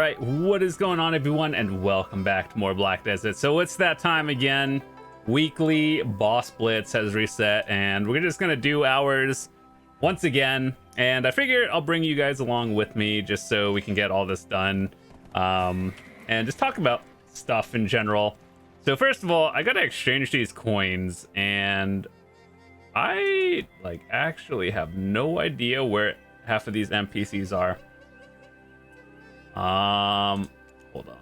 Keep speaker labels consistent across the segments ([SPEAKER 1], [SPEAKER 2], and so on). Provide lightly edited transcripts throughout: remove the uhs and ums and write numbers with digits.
[SPEAKER 1] right, what is going on, everyone, and welcome back to more Black Desert. So it's that time again. Weekly Boss Blitz has reset, and we're just gonna do ours once again. And I figured I'll bring you guys along with me just so we can get all this done, and just talk about stuff in general. So first of all, I gotta exchange these coins, and I actually have no idea where half of these NPCs are. Hold on.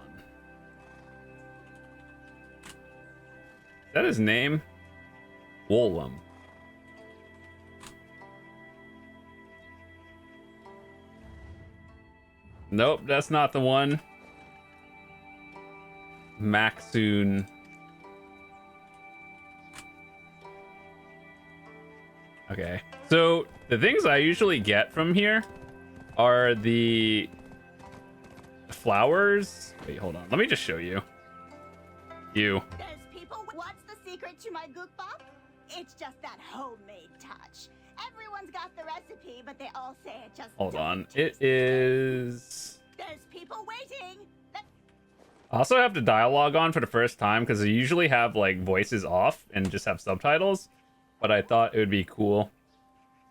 [SPEAKER 1] Is that his name? Wolum. Nope, that's not the one. Maxoon. Okay, so the things I usually get from here are the flowers. Wait, hold on. Let me just show you.
[SPEAKER 2] There's people. What's the secret to my goop-bop? It's just that homemade touch. Everyone's got the recipe, but they all say it just.
[SPEAKER 1] Hold on. It is.
[SPEAKER 2] There's people waiting.
[SPEAKER 1] I also have the dialogue on for the first time because I usually have like voices off and just have subtitles, but I thought it would be cool.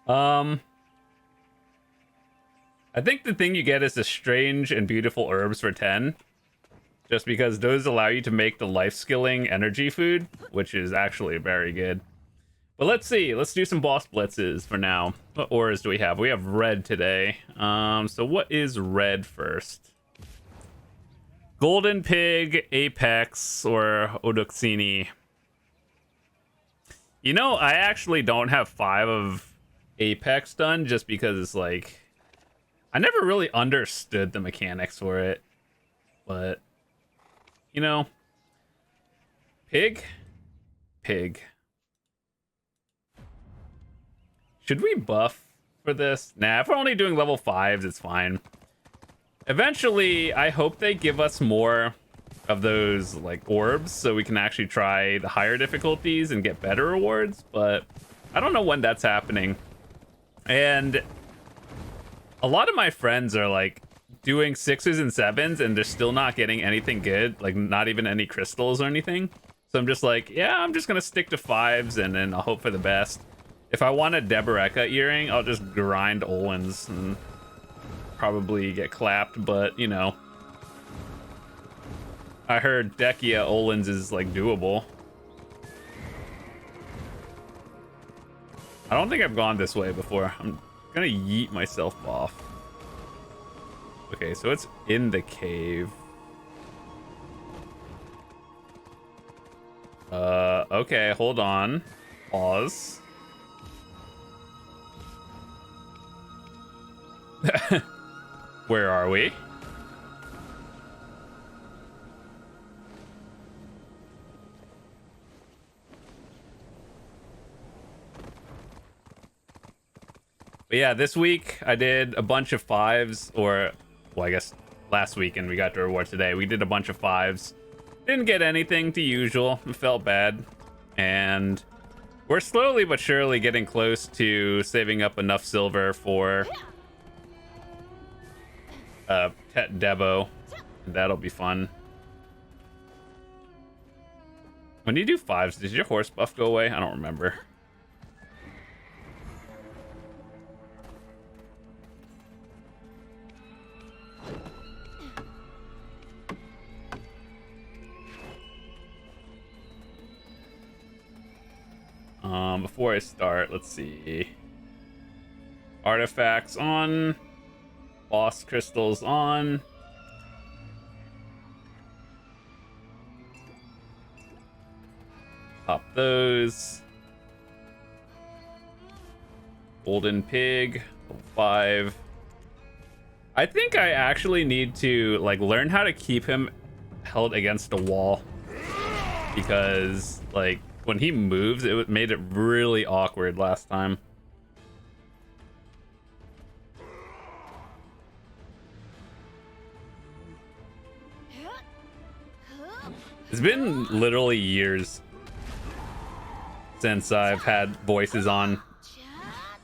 [SPEAKER 1] I think the thing you get is the strange and beautiful herbs for 10, just because those allow you to make the life skilling energy food, which is actually very good. But let's see, let's do some boss blitzes for now. What auras do we have? We have red today. So what is red first? Golden Pig, Apex, or Duoksini. You know, I actually don't have 5 of Apex done just because it's like, I never really understood the mechanics for it, but, you know, Pig. Should we buff for this? Nah, if we're only doing level 5s, it's fine. Eventually, I hope they give us more of those, like, orbs, so we can actually try the higher difficulties and get better rewards, but I don't know when that's happening. And a lot of my friends are like doing 6s and 7s and they're still not getting anything good, like not even any crystals or anything. So I'm just like, yeah, I'm just gonna stick to 5s and then I'll hope for the best. If I want a Deboreka earring, I'll just grind Olins and probably get clapped, but you know, I heard Dekia Olins is like doable. I don't think I've gone this way before. I'm gonna yeet myself off. Okay, so it's in the cave. Okay, hold on. Pause. Where are we? But yeah, this week I did a bunch of 5s, or, well, I guess last week, and we got the reward today. We did a bunch of 5s. Didn't get anything to usual. It felt bad. And we're slowly but surely getting close to saving up enough silver for Pet Debo. That'll be fun. When you do 5s, does your horse buff go away? I don't remember. Before I start, let's see. Artifacts on. Boss crystals on. Pop those. Golden Pig, level 5. I think I actually need to like learn how to keep him held against the wall, because like when he moves, it made it really awkward last time. It's been literally years since I've had voices on.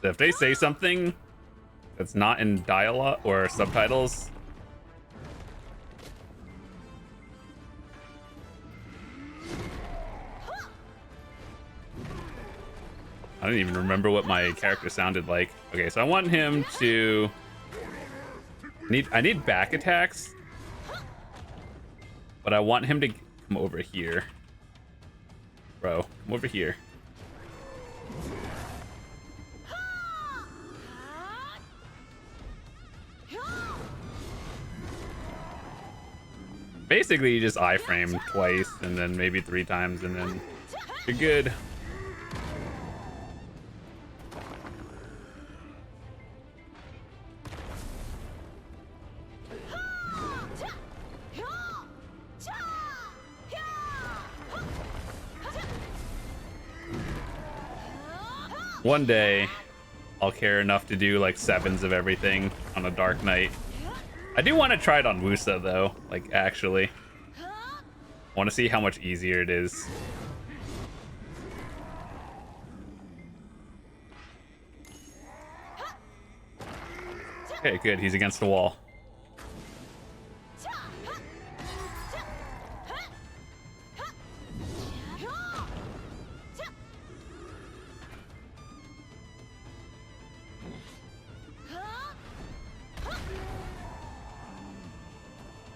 [SPEAKER 1] So if they say something that's not in dialogue or subtitles, I don't even remember what my character sounded like. Okay, so I want him to... I need back attacks. But I want him to come over here. Bro, come over here. Basically, you just iframe twice and then maybe 3 times and then you're good. One day, I'll care enough to do like 7s of everything on a Dark Knight. I do want to try it on Wusa though, like actually. I want to see how much easier it is. Okay, good. He's against the wall.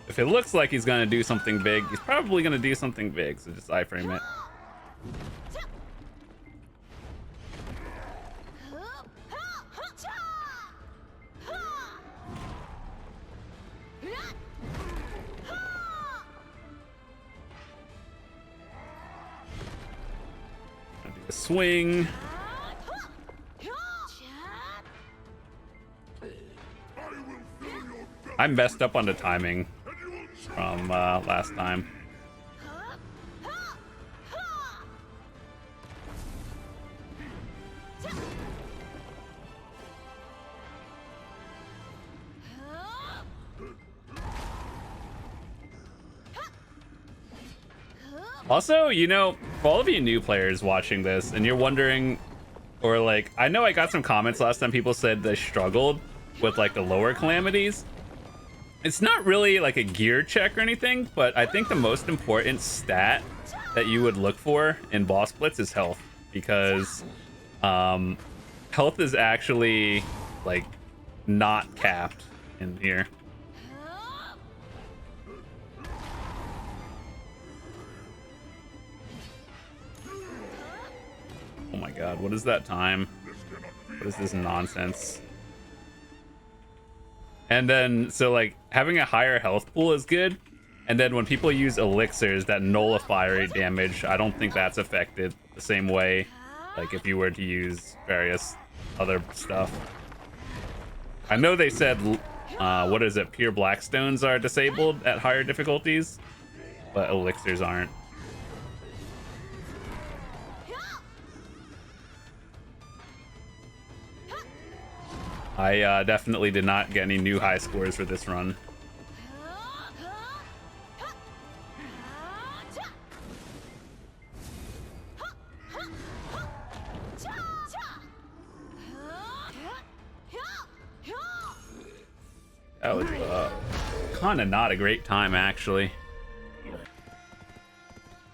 [SPEAKER 1] If it looks like he's gonna do something big, he's probably gonna do something big, so just iframe it. I'll do a swing. I messed up on the timing from last time. Also, you know, for all of you new players watching this and you're wondering, or like, I know I got some comments last time, people said they struggled with like the lower calamities. It's not really like a gear check or anything, but I think the most important stat that you would look for in Boss Blitz is health, because health is actually like not capped in here. Oh my god, what is that time? What is this nonsense? And then, so like, having a higher health pool is good. And then when people use elixirs that nullify damage, I don't think that's affected the same way, like if you were to use various other stuff. I know they said, what is it, pure blackstones are disabled at higher difficulties, but elixirs aren't. I definitely did not get any new high scores for this run. That was kind of not a great time, actually.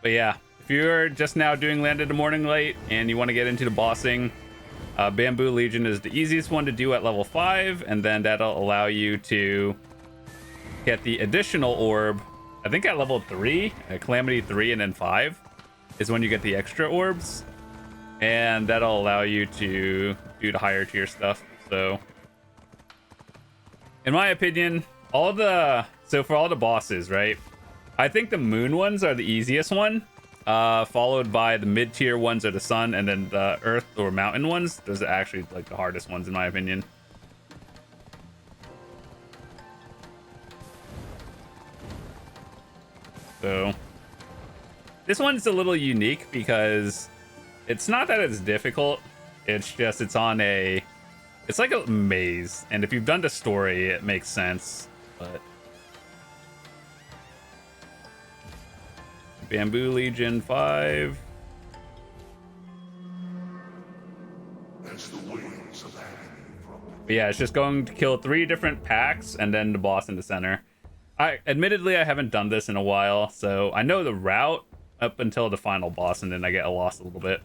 [SPEAKER 1] But yeah, if you're just now doing Land of the Morning Light and you want to get into the bossing, Bamboo Legion is the easiest one to do at level 5, and then that'll allow you to get the additional orb. I think at level 3, Calamity 3 and then 5 is when you get the extra orbs, and that'll allow you to do the higher tier stuff. So in my opinion, so for all the bosses, right, I think the moon ones are the easiest one. Followed by the mid-tier ones are the sun, and then the earth or mountain ones. Those are actually like the hardest ones in my opinion. So this one's a little unique because it's not that it's difficult. It's just it's like a maze, and if you've done the story, it makes sense. But Bamboo Legion 5. But yeah, it's just going to kill 3 different packs and then the boss in the center. Admittedly, I haven't done this in a while, so I know the route up until the final boss, and then I get lost a little bit.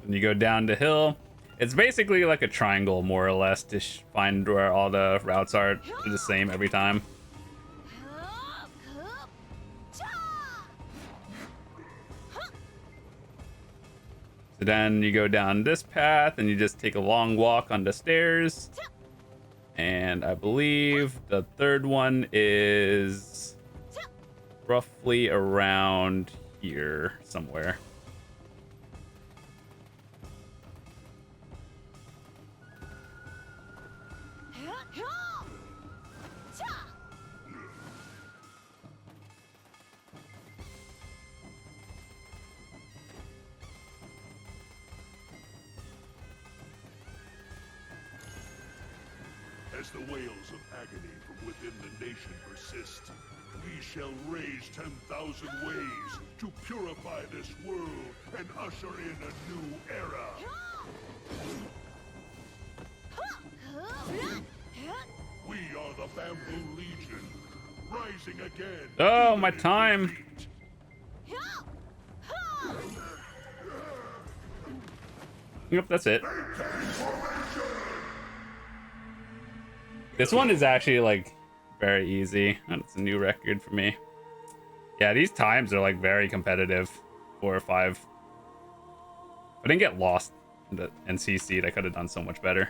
[SPEAKER 1] and you go down the hill. It's basically like a triangle, more or less, to find where all the routes are the same every time. So then you go down this path and you just take a long walk on the stairs. And I believe the third one is roughly around here somewhere.
[SPEAKER 3] As the wails of agony from within the nation persist, we shall raise 10,000 ways to purify this world and usher in a new era. We are the Bamboo Legion, rising again.
[SPEAKER 1] Oh, my time. Yep, that's it. This one is actually like very easy. It's a new record for me. Yeah, these times are like very competitive. 4 or 5. If I didn't get lost in the NCC, I could have done so much better.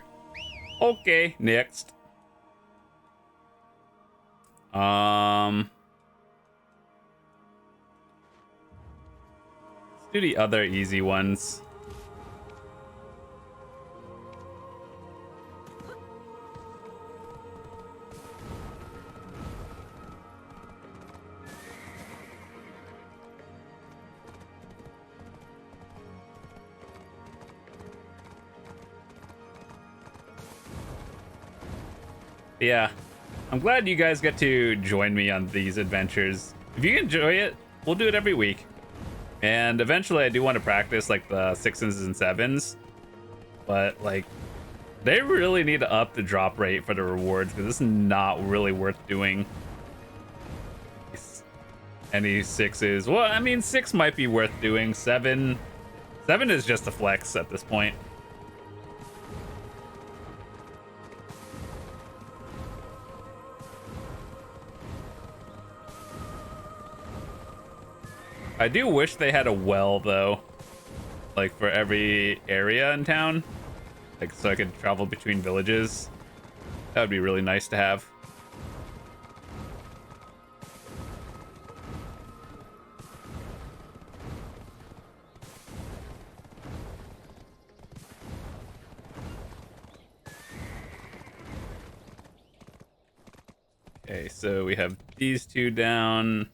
[SPEAKER 1] Okay, next. Let's do the other easy ones. Yeah, I'm glad you guys get to join me on these adventures. If you enjoy it, we'll do it every week. And eventually I do want to practice like the 6s and 7s. But like, they really need to up the drop rate for the rewards, because this is not really worth doing. Any 6s. Well, I mean, 6 might be worth doing. 7 is just a flex at this point. I do wish they had a well, though, like for every area in town, like so I could travel between villages. That would be really nice to have. Okay, so we have these two down.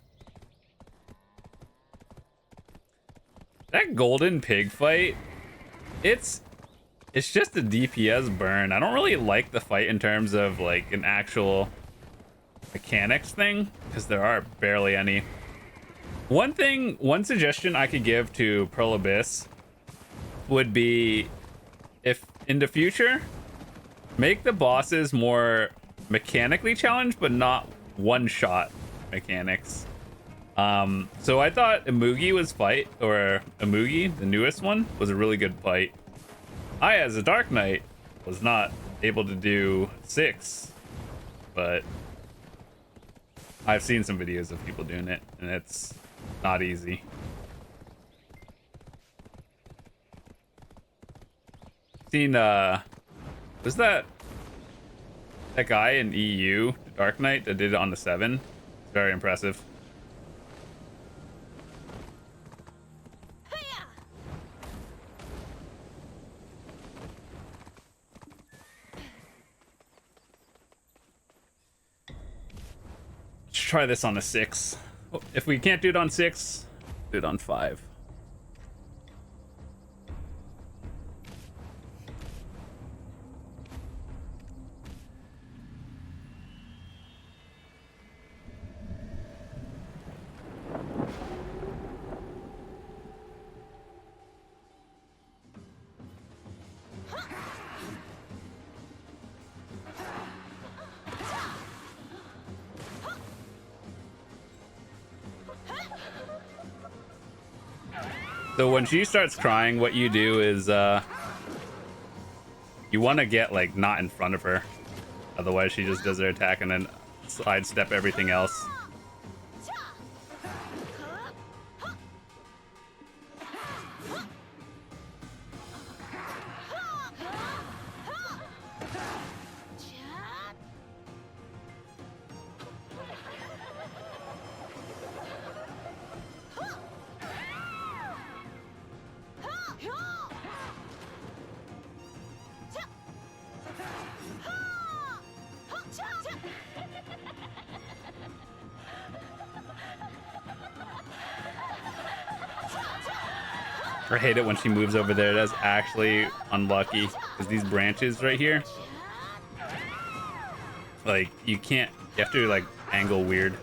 [SPEAKER 1] That golden pig fight, it's just a DPS burn. I don't really like the fight in terms of like an actual mechanics thing, because there are barely any. One suggestion I could give to Pearl Abyss would be, if in the future, make the bosses more mechanically challenged, but not one-shot mechanics. So I thought Imugi the newest one, was a really good fight. I, as a Dark Knight, was not able to do 6, but I've seen some videos of people doing it, and it's not easy. Seen, was that guy in EU, Dark Knight, that did it on the 7? It's very impressive. Try this on a 6. If we can't do it on 6, do it on 5. So when she starts crying, what you do is you want to get like not in front of her. Otherwise she just does her attack and then sidestep everything else. I hate it when she moves over there. That's actually unlucky because these branches right here, like you can't, you have to like angle weird.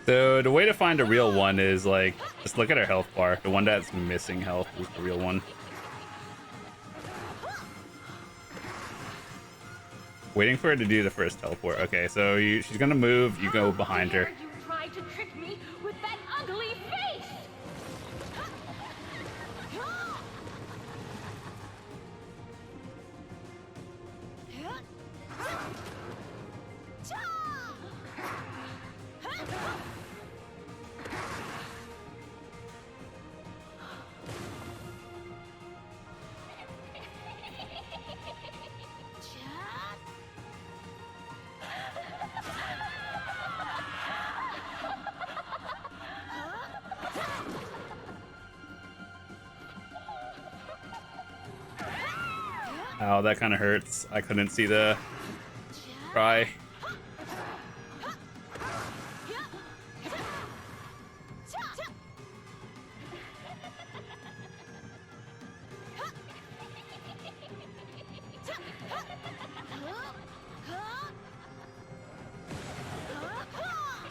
[SPEAKER 1] So the way to find a real one is like, just look at her health bar. The one that's missing health is the real one. Waiting for her to do the first teleport. Okay, so she's gonna move, you go behind her.
[SPEAKER 4] You tried to trick me with that ugly face!
[SPEAKER 1] Ow, that kind of hurts. I couldn't see the cry.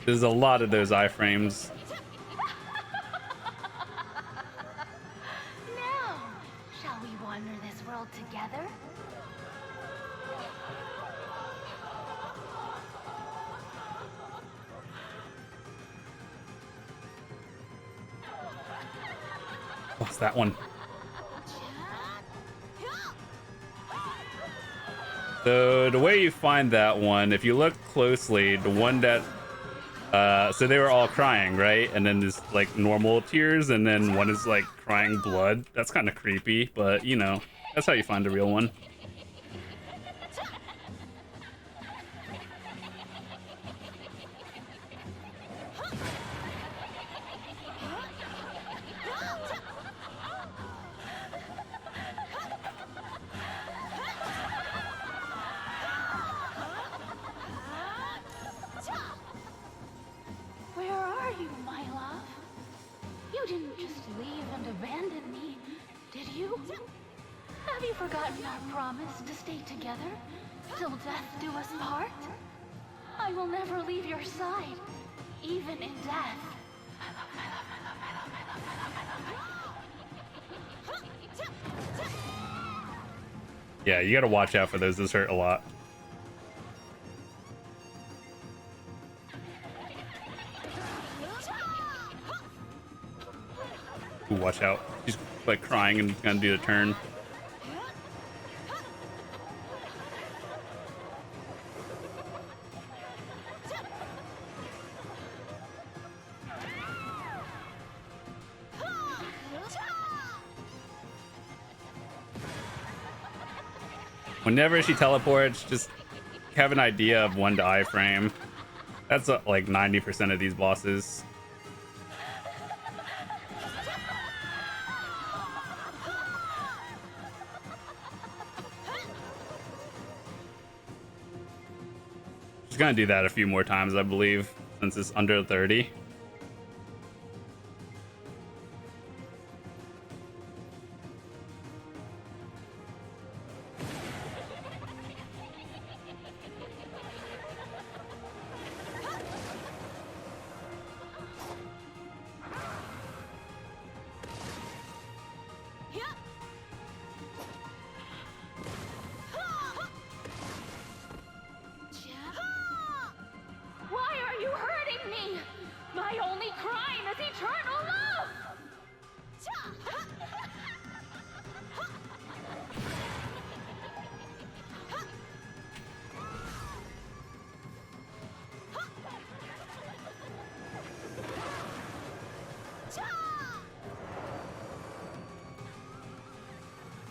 [SPEAKER 1] There's a lot of those iframes.
[SPEAKER 4] Now, shall we wander this world together?
[SPEAKER 1] What's that one? So the way you find that one, if you look closely, the one that so they were all crying, right? And then there's like normal tears, and then one is like crying blood. That's kind of creepy, but you know, that's how you find a real one.
[SPEAKER 4] Where are you, my love? You didn't just leave and abandon me, did you? Have you forgotten our promise to stay together till death do us part? I will never leave your side, even in death. I love, I love, I love, I love, I love, I love, I love.
[SPEAKER 1] Yeah, you gotta watch out for those. Those hurt a lot. Ooh, watch out. She's like crying and gonna do the turn. Whenever she teleports, just have an idea of when to iframe. That's like 90% of these bosses. She's gonna do that a few more times, I believe, since it's under 30.
[SPEAKER 4] crime is eternal love!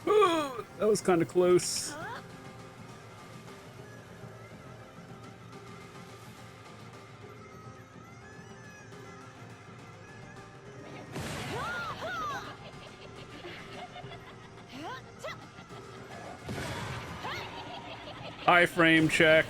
[SPEAKER 1] Ooh, that was kind of close. Iframe check.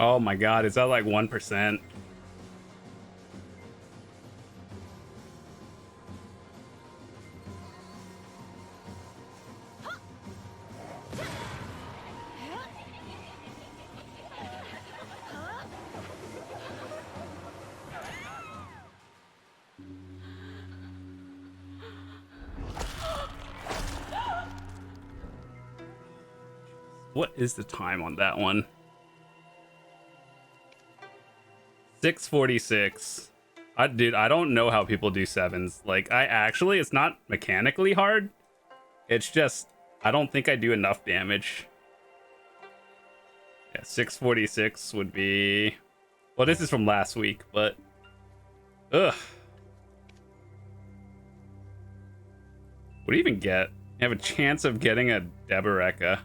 [SPEAKER 1] Oh my god, is that like 1%? What is the time on that one? 6:46. Dude, I don't know how people do sevens. Like, it's not mechanically hard. It's just, I don't think I do enough damage. Yeah, 6:46 would be... Well, this is from last week, but... Ugh. What do you even get? You have a chance of getting a Deboreka.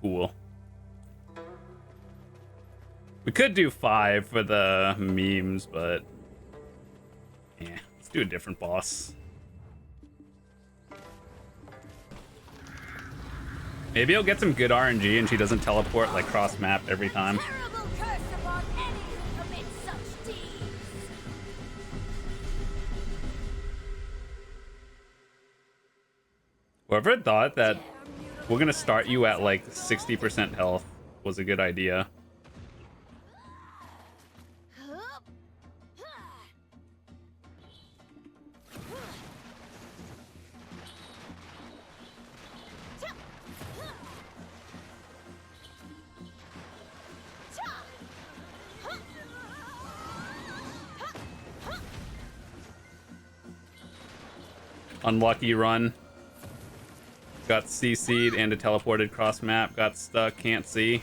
[SPEAKER 1] Cool. We could do 5 for the memes, but yeah, let's do a different boss. Maybe he'll get some good RNG and she doesn't teleport like cross map every time.
[SPEAKER 2] Terrible curse upon any who commit such deeds.
[SPEAKER 1] Whoever thought that we're gonna start you at like 60% health was a good idea. Unlucky run. Got CC'd and a teleported cross map. Got stuck, can't see.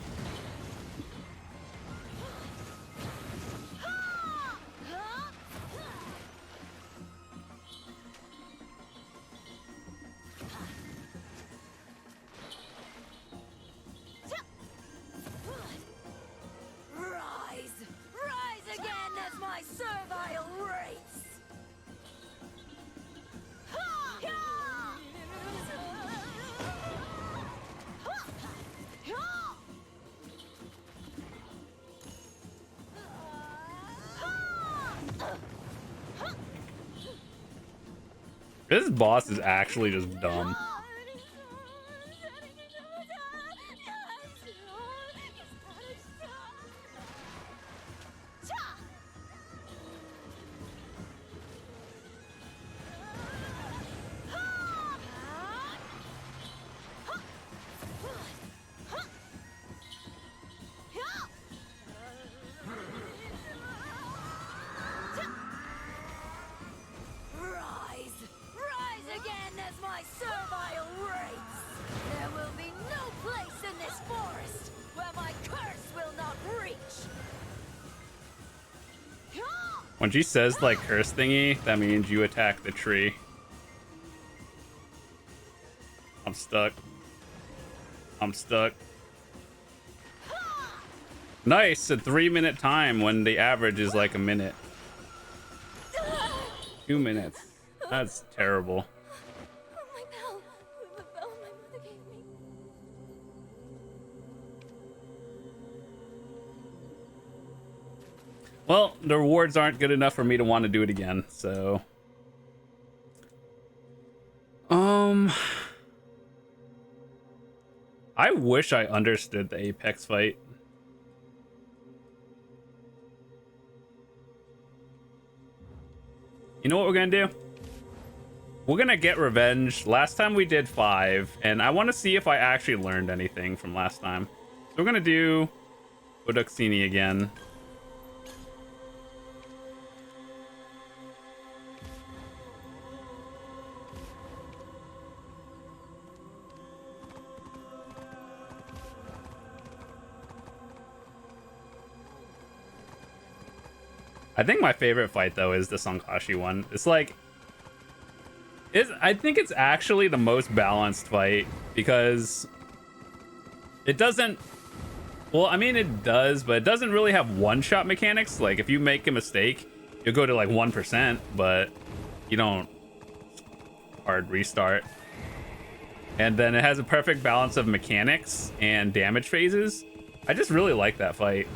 [SPEAKER 2] Rise again as my servile race.
[SPEAKER 1] This boss is actually just dumb. When she says like curse thingy, that means you attack the tree. I'm stuck. I'm stuck. Nice, a 3-minute time when the average is like a minute. 2 minutes. That's terrible.
[SPEAKER 2] My bell. The bell my mother gave me.
[SPEAKER 1] Well, the rewards aren't good enough for me to want to do it again, so... I wish I understood the Apex fight. You know what we're gonna do? We're gonna get revenge. Last time we did 5, and I want to see if I actually learned anything from last time. So we're gonna do Duoksini again. I think my favorite fight though is the Sankashi one. It's like, I think it's actually the most balanced fight because it doesn't. Well, I mean it does, but it doesn't really have one-shot mechanics. Like if you make a mistake, you'll go to like 1%, but you don't hard restart. And then it has a perfect balance of mechanics and damage phases. I just really like that fight.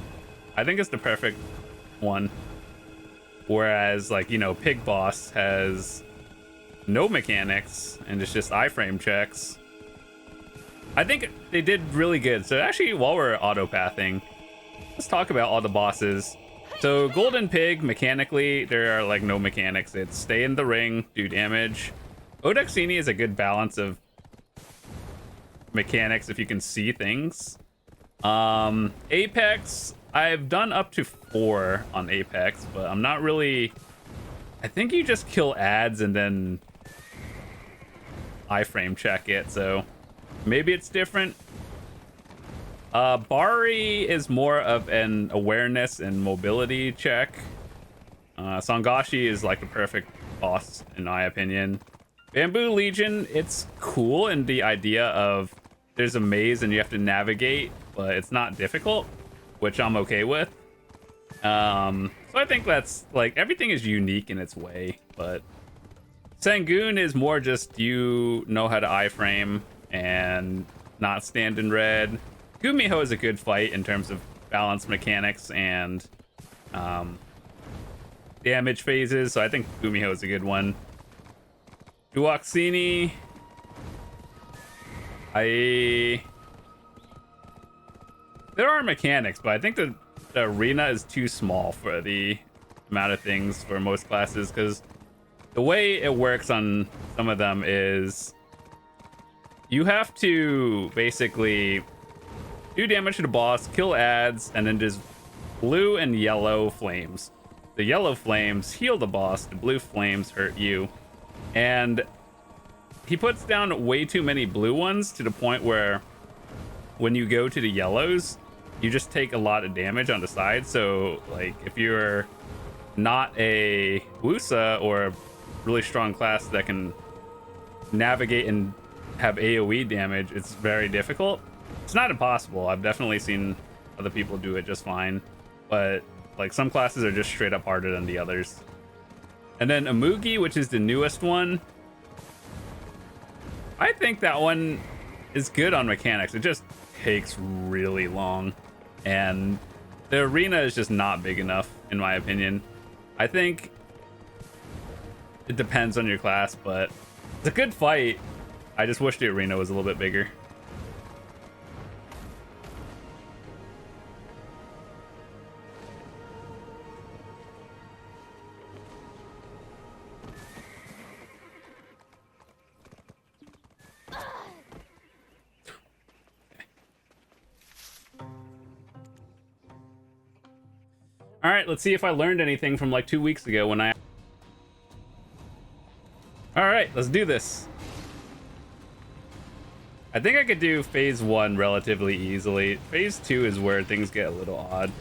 [SPEAKER 1] I think it's the perfect one. Whereas, like, you know, Pig Boss has no mechanics and it's just iframe checks. I think they did really good. So actually, while we're auto-pathing, let's talk about all the bosses. So Golden Pig, mechanically, there are like no mechanics. It's stay in the ring, do damage. Duoksini is a good balance of mechanics if you can see things. Apex, I've done up to 4 on Apex, but I'm not really... I think you just kill ads and then iframe check it, so maybe it's different. Bari is more of an awareness and mobility check. Sangashi is like the perfect boss in my opinion. Bamboo Legion, it's cool in the idea of there's a maze and you have to navigate, but it's not difficult, which I'm okay with. So I think that's like everything is unique in its way, but Sangoon is more just you know how to iframe and not stand in red. Gumiho is a good fight in terms of balance mechanics and damage phases, so I think Gumiho is a good one. Duoksini, there are mechanics, but I think the arena is too small for the amount of things for most classes, because the way it works on some of them is you have to basically do damage to the boss, kill ads, and then just blue and yellow flames. The yellow flames heal the boss, the blue flames hurt you. And he puts down way too many blue ones to the point where when you go to the yellows, you just take a lot of damage on the side. So like if you're not a Wusa or a really strong class that can navigate and have AoE damage, it's very difficult. It's not impossible. I've definitely seen other people do it just fine, but like some classes are just straight up harder than the others. And then Amugi, which is the newest one, I think that one is good on mechanics. It just takes really long, and the arena is just not big enough in my opinion. I think it depends on your class, but it's a good fight. I just wish the arena was a little bit bigger. All right, let's see if I learned anything from like 2 weeks ago when I... All right, let's do this. I think I could do phase 1 relatively easily. Phase 2 is where things get a little odd.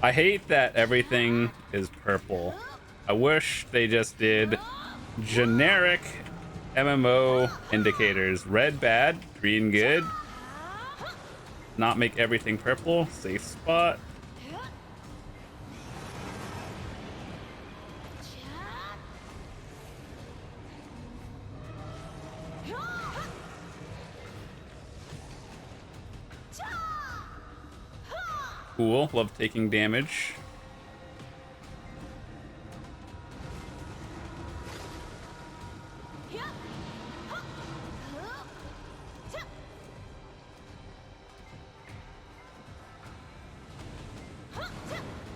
[SPEAKER 1] I hate that everything is purple. I wish they just did generic MMO indicators. Red bad, green good. Not make everything purple. Safe spot. Cool. Love taking damage.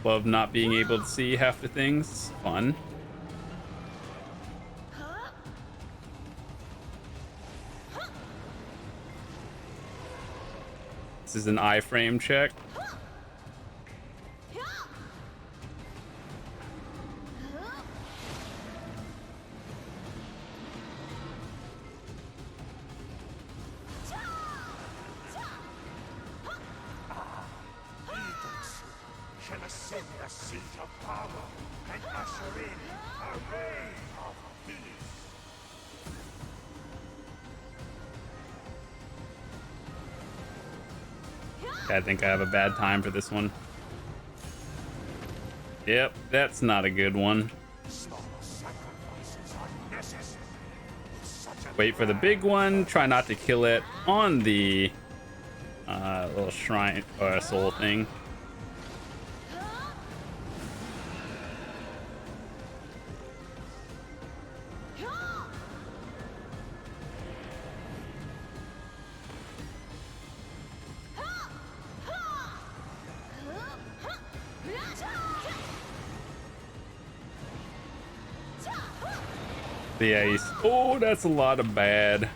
[SPEAKER 1] Love not being able to see half the things. Fun. This is an iframe check.
[SPEAKER 3] Shall ascend the seat of power and usher in a reign of peace.
[SPEAKER 1] I think I have a bad time for this one. Yep, that's not a good one.
[SPEAKER 3] Small sacrifices are necessary.
[SPEAKER 1] Wait for the big one. Try not to kill it on the little shrine or soul thing. The ace. Oh, that's a lot of bad.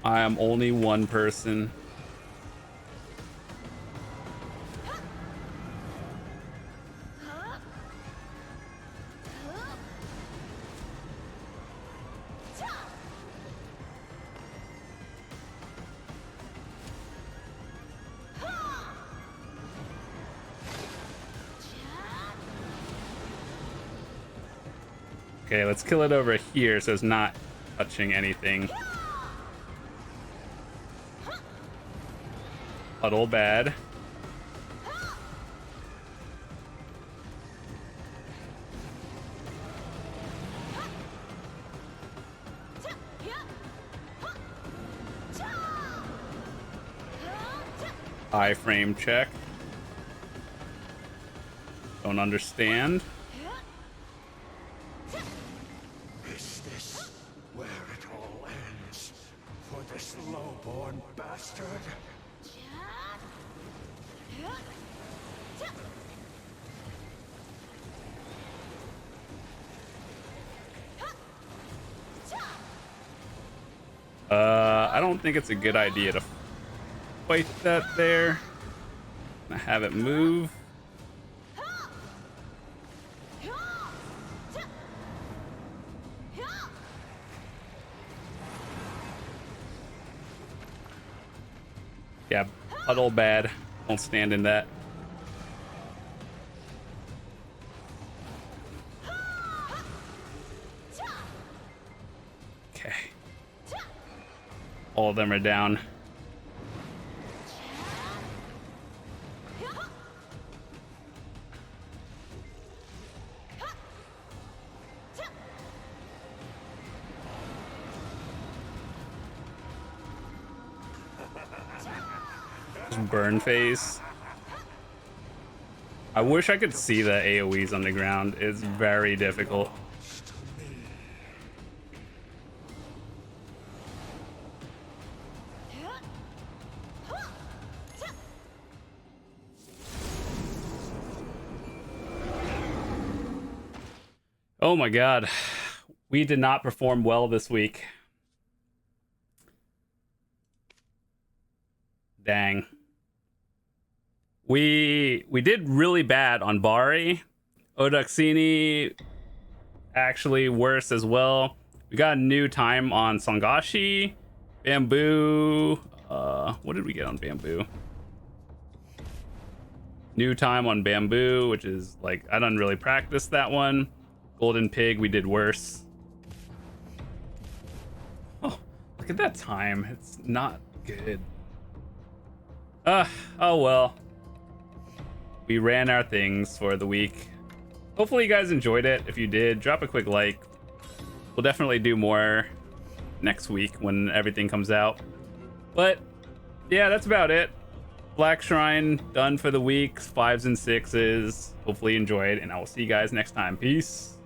[SPEAKER 1] I am only one person. Okay, let's kill it over here so it's not touching anything. Puddle bad. Iframe check. Don't understand.
[SPEAKER 3] Is this where it all ends? For this low-born bastard?
[SPEAKER 1] I don't think it's a good idea to fight that there. Have it move. Yeah, puddle bad. Don't stand in that. Okay. All of them are down. Burn phase. I wish I could see the AoEs on the ground. It's very difficult. Oh my god. We did not perform well this week. Dang. We did really bad on Bari. Duoksini actually worse as well. We got a new time on Songashi. Bamboo. What did we get on Bamboo? New time on Bamboo, which is like, I don't really practice that one. Golden Pig, we did worse. Oh, look at that time. It's not good. Oh well. We ran our things for the week. Hopefully you guys enjoyed it. If you did, drop a quick like. We'll definitely do more next week when everything comes out. But yeah, that's about it. Black Shrine done for the week. 5s and 6s. Hopefully you enjoyed, and I will see you guys next time. Peace.